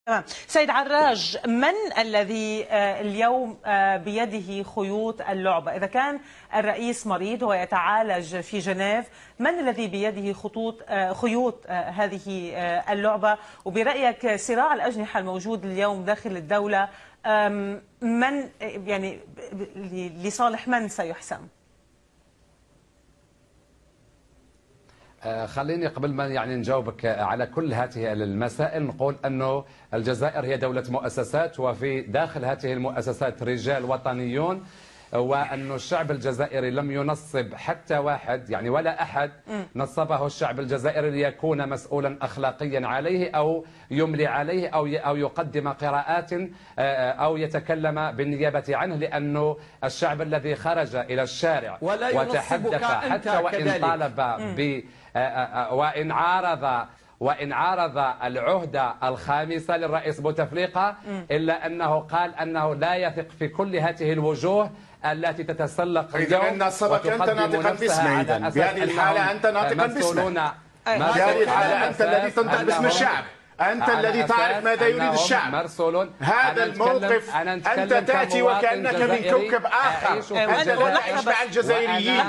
تمام. سيد عراج، من الذي اليوم بيده خيوط اللعبة؟ إذا كان الرئيس مريض ويتعالج في جنيف، من الذي بيده خيوط هذه اللعبة؟ وبرأيك صراع الأجنحة الموجود اليوم داخل الدولة من يعني لصالح من سيحسم؟ خليني قبل ما نجاوبك على كل هذه المسائل نقول أنه الجزائر هي دولة مؤسسات، وفي داخل هذه المؤسسات رجال وطنيون، وأن الشعب الجزائري لم ينصب حتى واحد ولا أحد نصبه الشعب الجزائري ليكون مسؤولا أخلاقيا عليه أو يملي عليه أو يقدم قراءات أو يتكلم بالنيابة عنه، لأنه الشعب الذي خرج إلى الشارع وتحدث حتى وإن طالب وإن عارض العهدة الخامسة للرئيس بوتفليقة، إلا أنه قال أنه لا يثق في كل هذه الوجوه التي تتسلق اليوم. إذا نصبك أنت ناطقا باسمه، بهذه الحالة أنت ناطقا باسمه، بهذه الحالة أنت الذي تنطق باسم الشعب، أنت الذي تعرف ماذا يريد الشعب. هذا الموقف أنت تأتي وكأنك من كوكب آخر، أنت لا تعيش مع الجزائريين،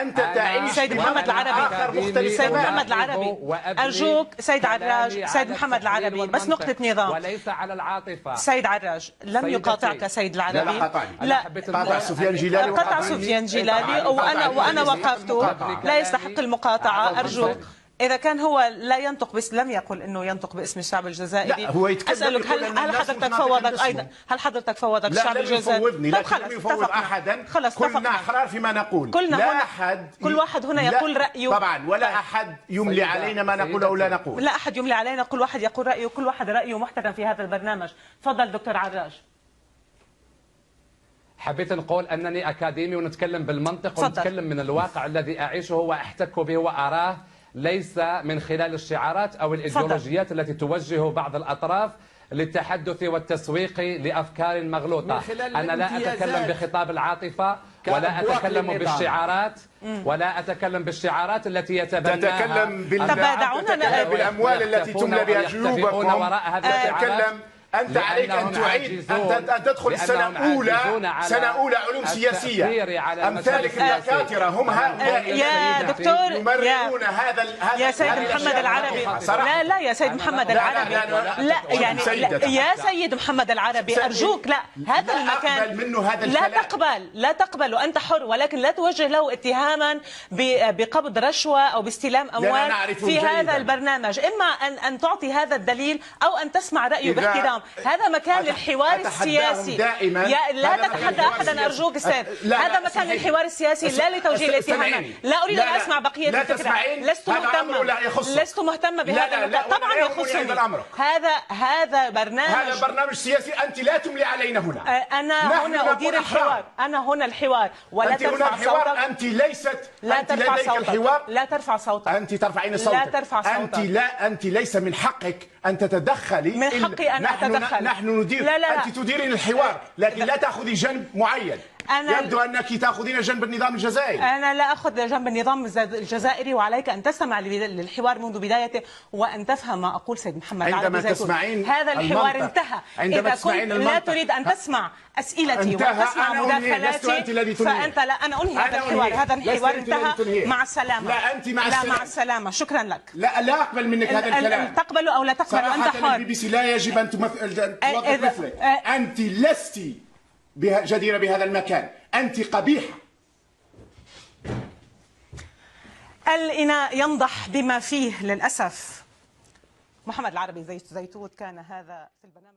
أنت تعيش سيد محمد العربي. سيد محمد العربي أرجوك سيد عراج، سيد محمد العربي، بس نقطة نظام وليس على العاطفة. سيد عراج لم يقاطعك سيد العربي، لا قاطع سفيان جيلاني، قطع سفيان جيلاني وأنا وقفته، لا يستحق المقاطعة. أرجوك إذا كان هو لا ينطق لم يقل إنه ينطق باسم الشعب الجزائري، لا هو أسألك هل حضرتك فوضك أيضا؟ هل حضرتك فوضك الشعب الجزائري؟ لا لم يفوض أحدا، كلنا أحرار فيما نقول، لا أحد، كل واحد هنا يقول رأيه طبعا، ولا أحد يملي علينا ما نقول أو لا نقول، لا أحد يملي علينا، كل واحد يقول رأيه، كل واحد رأيه محترم في هذا البرنامج. تفضل دكتور عراج. حبيت نقول أنني أكاديمي ونتكلم بالمنطق ونتكلم من الواقع الذي أعيشه وأحتك به وأراه، ليس من خلال الشعارات أو الإيديولوجيات التي توجه بعض الأطراف للتحدث والتسويق لأفكار مغلوطة. أنا لا أتكلم بخطاب العاطفة ولا أتكلم بالشعارات بالشعارات التي يتبناها. تتكلم بالأموال التي تملى بها جيوبكم. تتكلم أنت عليك أن تعيد أن تدخل سنة أولى علوم سياسية. أمثالك الدكاترة هم يا دكتور يمررون هذا يا سيد محمد العربي. لا يا سيد محمد العربي، لا يا سيد محمد العربي أرجوك، لا هذا المكان لا تقبل وأنت حر، ولكن لا توجه له اتهاما بقبض رشوة أو باستلام أموال في هذا البرنامج. إما أن تعطي هذا الدليل أو أن تسمع رأيه باحترام. هذا مكان للحوار السياسي. لا تتحدى أحدا أرجوك أستاذ. هذا مكان للحوار السياسي لا لتوجيه الاتهامات. لا أريد أن أسمع بقية الفكرة. لست مهتمة بهذا. طبعا يخصني. هذا برنامج سياسي. أنت لا تملي علينا هنا. أنا هنا أدير الحوار. أنا هنا الحوار ولا ترفع صوتك. أنت ليست. لا ترفع صوتك. لا ترفع صوتك. أنت ترفعين صوتك. لا ترفع صوتك. أنت ليس من حقك أن تتدخلي. من حقي أن أتدخل. نحن ندير. لا. أنت تديرين الحوار، لكن لا تأخذي جانب معين. يبدو أنك تأخذين جنب النظام الجزائري. أنا لا أخذ جنب النظام الجزائري، وعليك أن تستمع للحوار منذ بدايته وأن تفهم ما أقول. سيد محمد عندما تسمعين هذا الحوار انتهى. إذا كنت لا تريد أن تسمع أسئلتي وتسمع مداخلاتي فأنت لا. أنا أنهي هذا الحوار. هذا الحوار انتهى. مع السلامة. لا أنت مع السلامة. لا مع السلامة. شكرا لك. لا أقبل منك هذا الكلام. تقبل أو لا تقبل أنت حر. BBC لا يجب أن توظف مثلك. أنت لست جديرة بهذا المكان، أنت قبيحة. الإناء ينضح بما فيه للأسف. محمد العربي زيتود كان هذا في البرنامج.